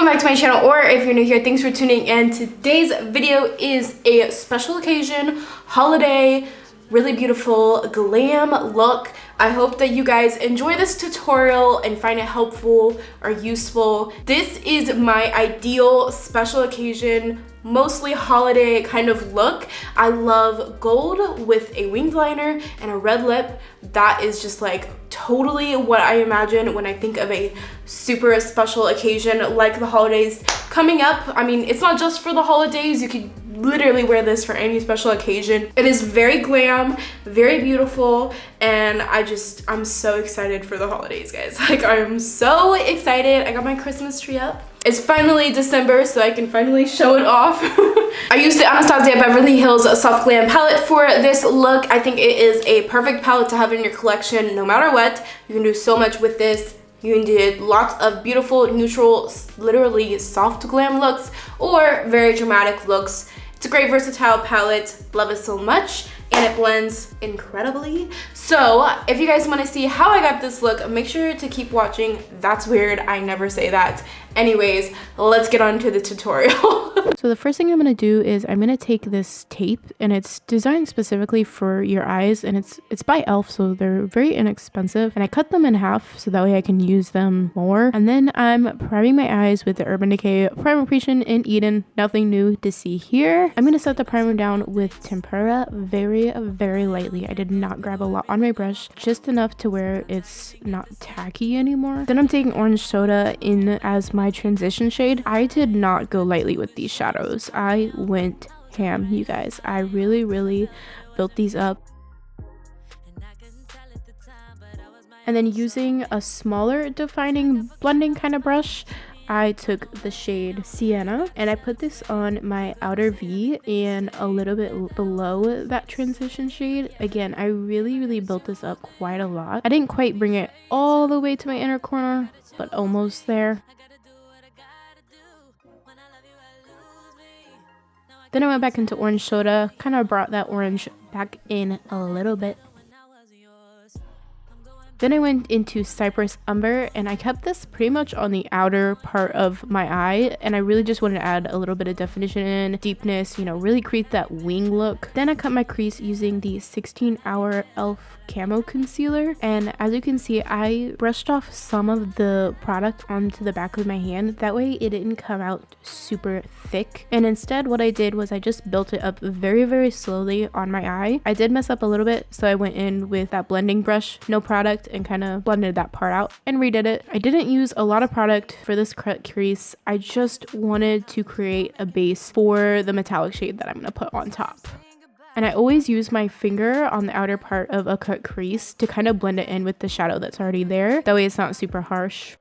welcome back to my channel, or if you're new here, thanks for tuning in. Today's video is a special occasion, holiday, really beautiful glam look. I hope that you guys enjoy this tutorial and find it helpful or useful. This is my ideal special occasion, mostly holiday kind of look. I love gold with a winged liner and a red lip. That is just like totally what I imagine when I think of a super special occasion like the holidays coming up. I mean, it's not just for the holidays. You could literally wear this for any special occasion. It is very glam, very beautiful, and I'm so excited for the holidays, guys. Like, I'm so excited. I got my Christmas tree up. It's finally December, so I can finally show it off. I used the Anastasia Beverly Hills Soft Glam palette for this look. I think it is a perfect palette to have in your collection no matter what. You can do so much with this. You can do lots of beautiful, neutral, literally soft glam looks or very dramatic looks. It's a great versatile palette. Love it so much. And it blends incredibly. So if you guys want to see how I got this look, make sure to keep watching. That's weird, I never say that. Anyways, let's get on to the tutorial. So the first thing I'm going to do is I'm going to take this tape, and it's designed specifically for your eyes, and it's by e.l.f., so they're very inexpensive, and I cut them in half so that way I can use them more. And then I'm priming my eyes with the Urban Decay Primer Creation in Eden. Nothing new to see here. I'm going to set the primer down with tempera very lightly. I did not grab a lot on my brush, just enough to where it's not tacky anymore. Then I'm taking orange soda in as my transition shade. I did not go lightly with these shadows. I went ham, you guys. I really built these up. And then using a smaller defining blending kind of brush, I took the shade Sienna and I put this on my outer V and a little bit below that transition shade. Again, I really built this up quite a lot. I didn't quite bring it all the way to my inner corner, but almost there. Then I went back into orange soda, kind of brought that orange back in a little bit. Then I went into Cypress Umber, and I kept this pretty much on the outer part of my eye, and I really just wanted to add a little bit of definition, deepness, you know, really create that wing look. Then I cut my crease using the 16-hour e.l.f. Camo concealer, and as you can see, I brushed off some of the product onto the back of my hand. That way it didn't come out super thick, and instead what I did was I just built it up very slowly on my eye. I did mess up a little bit, so I went in with that blending brush, no product, and kind of blended that part out and redid it. I didn't use a lot of product for this cut crease. I just wanted to create a base for the metallic shade that I'm going to put on top. And I always use my finger on the outer part of a cut crease to kind of blend it in with the shadow that's already there. That way it's not super harsh.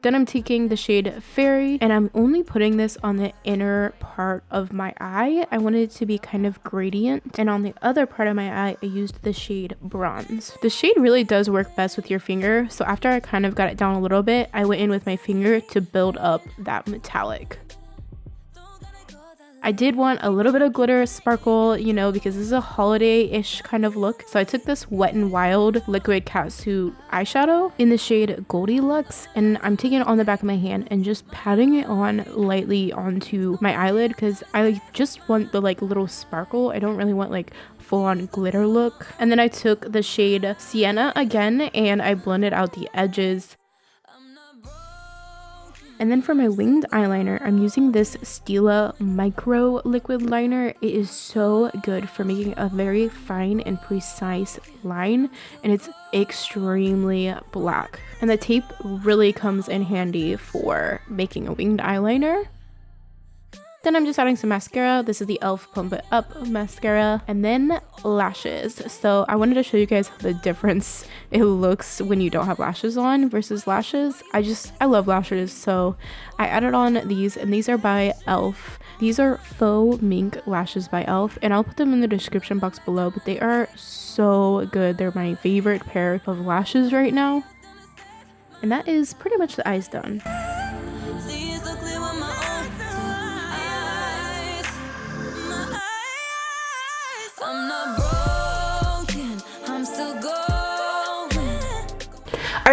Then I'm taking the shade Fairy, and I'm only putting this on the inner part of my eye. I wanted it to be kind of gradient, and on the other part of my eye, I used the shade Bronze. The shade really does work best with your finger, so after I kind of got it down a little bit, I went in with my finger to build up that metallic. I did want a little bit of glitter sparkle, you know, because this is a holiday-ish kind of look. So I took this Wet n Wild liquid catsuit eyeshadow in the shade Goldie Luxe, and I'm taking it on the back of my hand and just patting it on lightly onto my eyelid because I just want the like little sparkle. I don't really want like full-on glitter look. And then I took the shade Sienna again and I blended out the edges. And then for my winged eyeliner, I'm using this Stila micro liquid liner. It is so good for making a very fine and precise line, and it's extremely black. And the tape really comes in handy for making a winged eyeliner. Then I'm just adding some mascara. This is the e.l.f. Plump It Up mascara. And then lashes. So I wanted to show you guys the difference it looks when you don't have lashes on versus lashes. I love lashes. So I added on these, and these are by e.l.f. These are faux mink lashes by e.l.f. and I'll put them in the description box below, but they are so good. They're my favorite pair of lashes right now. And that is pretty much the eyes done.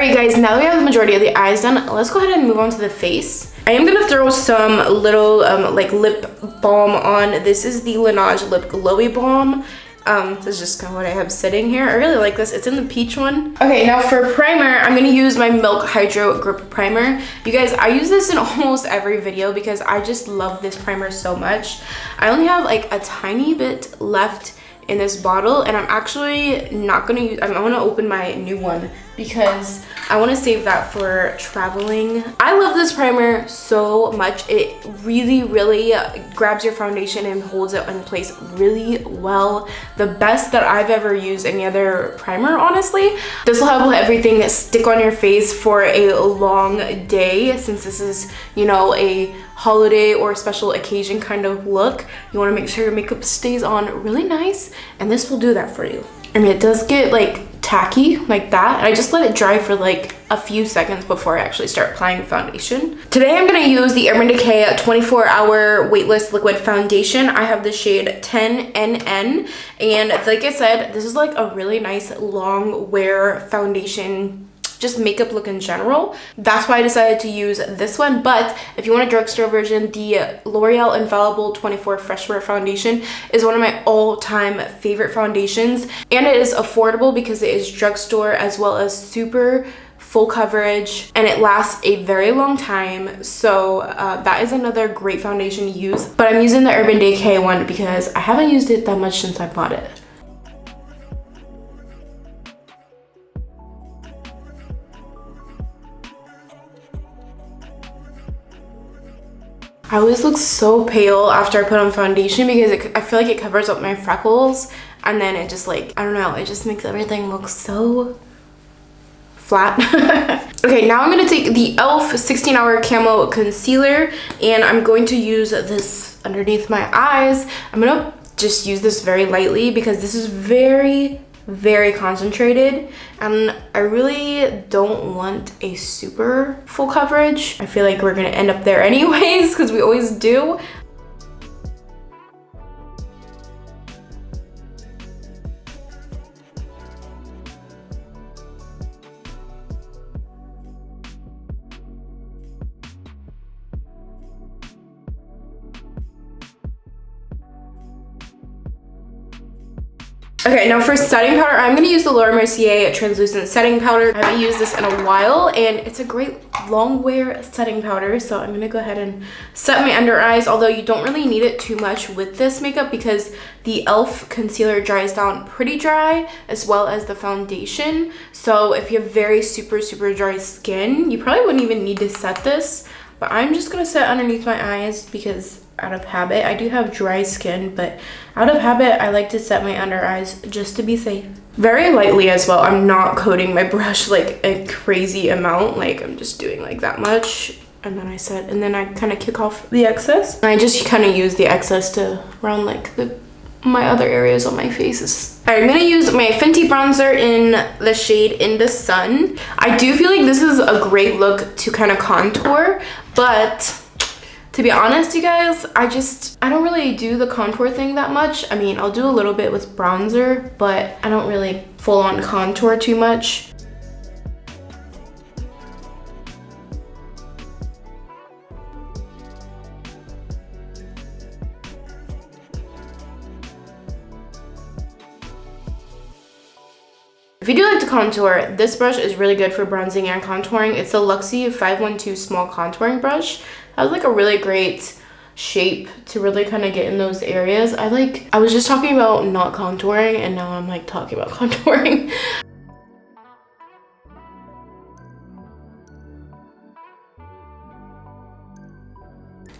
Alright guys, now that we have the majority of the eyes done, let's go ahead and move on to the face. I am gonna throw some little like lip balm on. This is the Laneige Lip Glowy Balm. This is just kind of what I have sitting here. I really like this. It's in the peach one. Okay, now for primer, I'm gonna use my Milk Hydro Grip Primer. You guys, I use this in almost every video because I just love this primer so much. I only have like a tiny bit left in this bottle, and I'm actually not gonna use, I'm gonna open my new one because I want to save that for traveling. I love this primer so much. It really grabs your foundation and holds it in place really well. The best that I've ever used any other primer, honestly. This will help everything stick on your face for a long day, since this is, you know, a holiday or special occasion kind of look. You want to make sure your makeup stays on really nice, and this will do that for you. And it does get like tacky like that, and I just let it dry for like a few seconds before I actually start applying foundation. Today I'm going to use the Urban Decay 24-hour weightless liquid foundation. I have the shade 10NN, and like I said, this is like a really nice long wear foundation, just makeup look in general. That's why I decided to use this one. But if you want a drugstore version, the L'Oreal Infallible 24 Fresh Wear Foundation is one of my all-time favorite foundations, and it is affordable because it is drugstore as well as super full coverage, and it lasts a very long time. So that is another great foundation to use. But I'm using the Urban Decay one because I haven't used it that much since I bought it. I always look so pale after I put on foundation because I feel like it covers up my freckles, and then it just like, I don't know, it just makes everything look so flat. Okay, now I'm going to take the e.l.f. 16-hour Camo Concealer, and I'm going to use this underneath my eyes. I'm going to just use this very lightly because this is very concentrated, and I really don't want a super full coverage. I feel like we're gonna end up there anyways because we always do. Okay, now for setting powder, I'm going to use the Laura Mercier Translucent Setting Powder. I haven't used this in a while, and it's a great long wear setting powder. So I'm going to go ahead and set my under eyes, although you don't really need it too much with this makeup because the e.l.f. concealer dries down pretty dry, as well as the foundation. So if you have very super dry skin, you probably wouldn't even need to set this. But I'm just going to set underneath my eyes because out of habit, I do have dry skin, but out of habit, I like to set my under eyes just to be safe. Very lightly as well. I'm not coating my brush like a crazy amount. Like I'm just doing like that much, and then I set, and then I kind of kick off the excess. And I just kind of use the excess to round like my other areas on my faces. Alright, I'm gonna use my Fenty bronzer in the shade In the Sun. I do feel like this is a great look to kind of contour, but to be honest, you guys, I don't really do the contour thing that much. I mean, I'll do a little bit with bronzer, but I don't really full on contour too much. If you do like to contour, this brush is really good for bronzing and contouring. It's the Luxe 512 Small Contouring Brush. It has like a really great shape to really kind of get in those areas. I was just talking about not contouring, and now I'm like talking about contouring.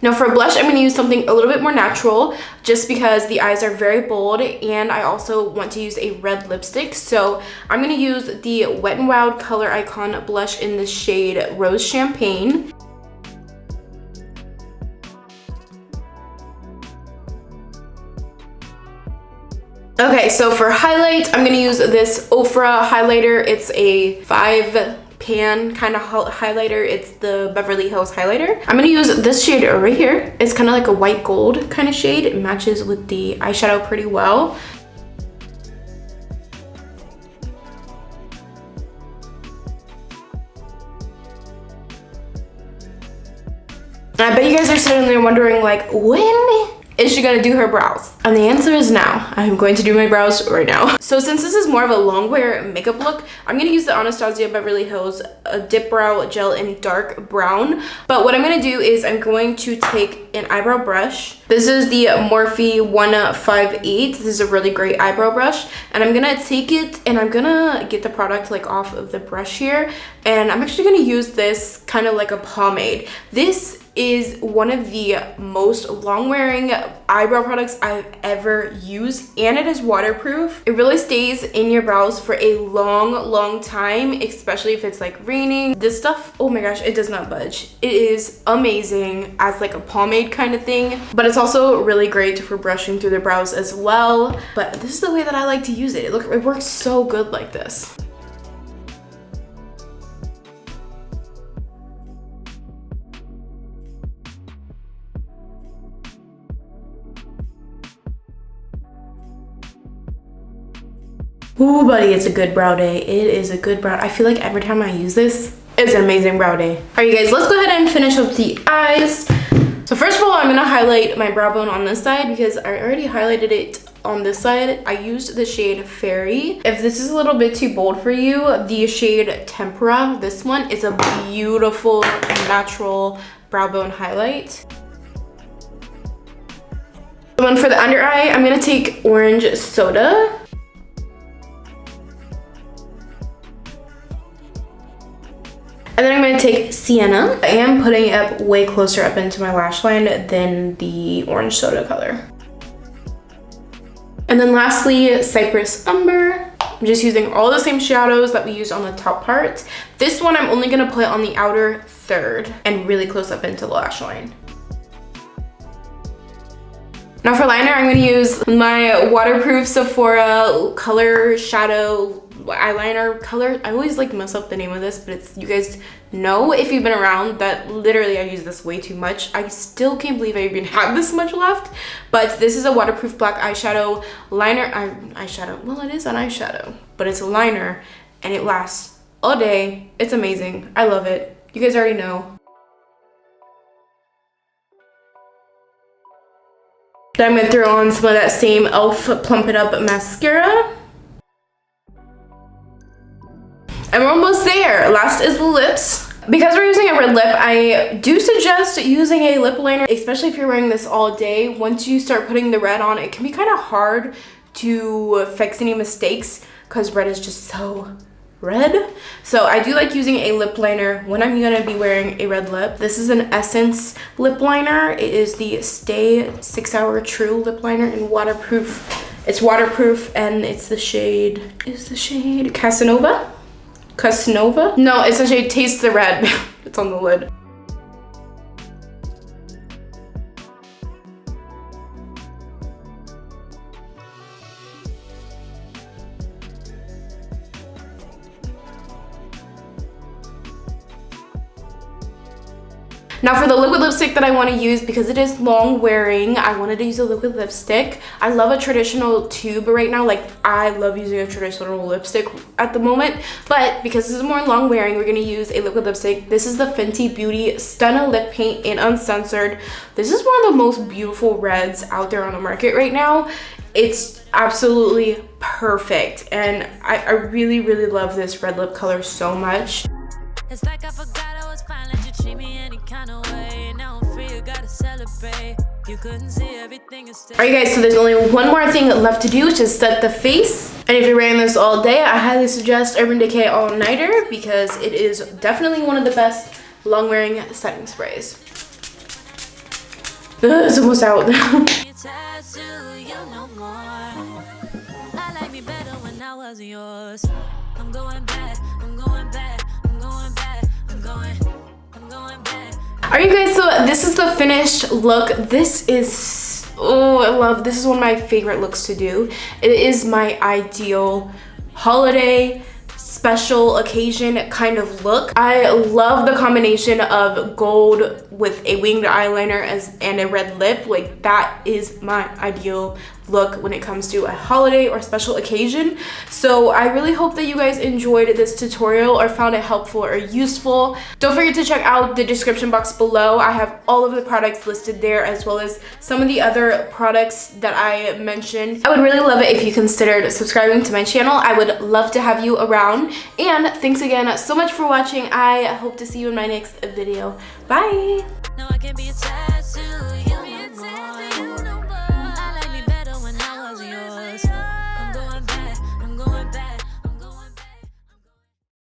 Now for blush, I'm going to use something a little bit more natural just because the eyes are very bold, and I also want to use a red lipstick. So I'm going to use the Wet n Wild Color Icon blush in the shade Rose Champagne. Okay, so for highlight, I'm going to use this Ofra highlighter. It's a 5-pan kind of highlighter. It's the Beverly Hills highlighter. I'm going to use this shade right here. It's kind of like a white gold kind of shade. It matches with the eyeshadow pretty well. And I bet you guys are sitting there wondering like, when is she gonna do her brows? And the answer is now. I'm going to do my brows right now. So since this is more of a long wear makeup look, I'm gonna use the Anastasia Beverly Hills Dip Brow Gel in dark brown. But what I'm gonna do is I'm going to take an eyebrow brush. This is the Morphe 158. This is a really great eyebrow brush. And I'm gonna take it and I'm gonna get the product like off of the brush here. And I'm actually gonna use this kind of like a pomade. This is one of the most long-wearing eyebrow products I've ever used, and it is waterproof. It really stays in your brows for a long time, especially if it's like raining. This stuff, oh my gosh, it does not budge. It is amazing as like a pomade kind of thing, but it's also really great for brushing through the brows as well. But this is the way that I like to use it. Look, it works so good like this. Ooh, buddy, it's a good brow day. It is a good brow. I feel like every time I use this, it's an amazing brow day. All right, you guys, let's go ahead and finish up the eyes. So first of all, I'm gonna highlight my brow bone on this side because I already highlighted it on this side. I used the shade Fairy. If this is a little bit too bold for you, the shade Tempera, this one is a beautiful natural brow bone highlight. And then for the under eye, I'm gonna take Orange Soda. And then I'm going to take Sienna. I am putting it up way closer up into my lash line than the Orange Soda color. And then lastly, Cypress Umber. I'm just using all the same shadows that we used on the top part. This one I'm only going to put on the outer third and really close up into the lash line. Now for liner, I'm going to use my waterproof Sephora Color Shadow eyeliner color. I always like mess up the name of this, but it's, you guys know if you've been around that literally I use this way too much. I still can't believe I even have this much left. But this is a waterproof black eyeshadow liner. Eyeshadow, well, it is an eyeshadow, but it's a liner and it lasts all day. It's amazing. I love it. You guys already know. Then I'm gonna throw on some of that same e.l.f. Plump It Up mascara. And we're almost there. Last is the lips. Because we're using a red lip, I do suggest using a lip liner, especially if you're wearing this all day. Once you start putting the red on, it can be kind of hard to fix any mistakes because red is just so red. So I do like using a lip liner when I'm gonna be wearing a red lip. This is an Essence lip liner. It is the Stay 6 Hour True lip liner in waterproof. It's waterproof and it's the shade, Casanova? Casanova? No, it's the shade Taste the Red. It's on the lid. Now for the liquid lipstick that I want to use, because it is long wearing, I wanted to use a liquid lipstick. I love a traditional tube right now. Like, I love using a traditional lipstick at the moment. But because this is more long wearing, we're going to use a liquid lipstick. This is the Fenty Beauty Stunna Lip Paint in Uncensored. This is one of the most beautiful reds out there on the market right now. It's absolutely perfect. And I really love this red lip color so much. It's like I forgot I was fine, let you treat me any kind of way. Now I'm free, you gotta celebrate. You couldn't see everything is still. Alright guys, so there's only one more thing left to do, which is set the face. And if you're wearing this all day, I highly suggest Urban Decay All Nighter because it is definitely one of the best long wearing setting sprays. Ugh, it's almost out. I'm going back, I'm going back. Alright guys, so this is the finished look. This is, oh, I love, this is one of my favorite looks to do. It is my ideal holiday special occasion kind of look. I love the combination of gold with a winged eyeliner and a red lip. Like, that is my ideal look when it comes to a holiday or special occasion. So I really hope that you guys enjoyed this tutorial or found it helpful or useful. Don't forget to check out the description box below. I have all of the products listed there, as well as some of the other products that I mentioned. I would really love it if you considered subscribing to my channel. I would love to have you around. And thanks again so much for watching. I hope to see you in my next video. Bye!